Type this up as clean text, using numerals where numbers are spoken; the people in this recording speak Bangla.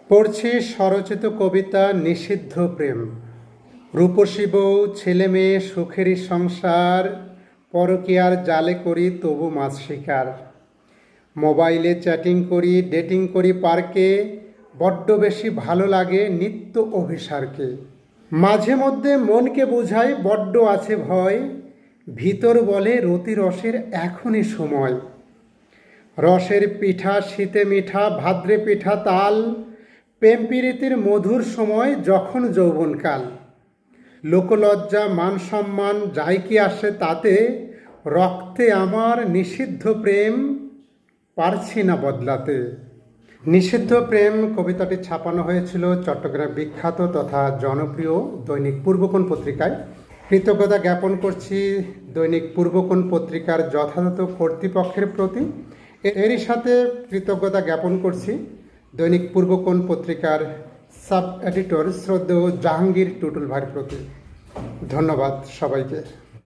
পড়ছি স্বরচিত কবিতা নিষিদ্ধ প্রেম। রূপসী বউ, ছেলে মেয়ে, সুখেরই সংসার, পরকীয়ার জালে করি তবু মাছ শিকার। মোবাইলে চ্যাটিং করি, ডেটিং করি পার্কে, বড্ড বেশি ভালো লাগে নিত্য অভিসারকে। মাঝে মধ্যে মনকে বোঝাই বড্ড আছে ভয়, ভিতর বলে রতি রসের এখনই সময়। রসের পিঠা শীতে মিঠা, ভাদ্রে পিঠা তাল, প্রেম প্রীতির মধুর সময় যখন যৌবনকাল। লোকলজ্জা মান সম্মান যাই কি আসে তাতে, রক্তে আমার নিষিদ্ধ প্রেম পারছি না বদলাতে। নিষিদ্ধ প্রেম কবিতাটি ছাপানো হয়েছিল চট্টগ্রাম বিখ্যাত তথা জনপ্রিয় দৈনিক পূর্বকোণ পত্রিকায়। কৃতজ্ঞতা জ্ঞাপন করছি দৈনিক পূর্বকোণ পত্রিকার যথাযথ কর্তৃপক্ষের প্রতি। এরই সাথে কৃতজ্ঞতা জ্ঞাপন করছি দৈনিক পূর্বকোণ পত্রিকার সাব এডিটর শ্রদ্ধেয় জাহাঙ্গীর টুটুল ভাইয়ের প্রতি। ধন্যবাদ সবাইকে।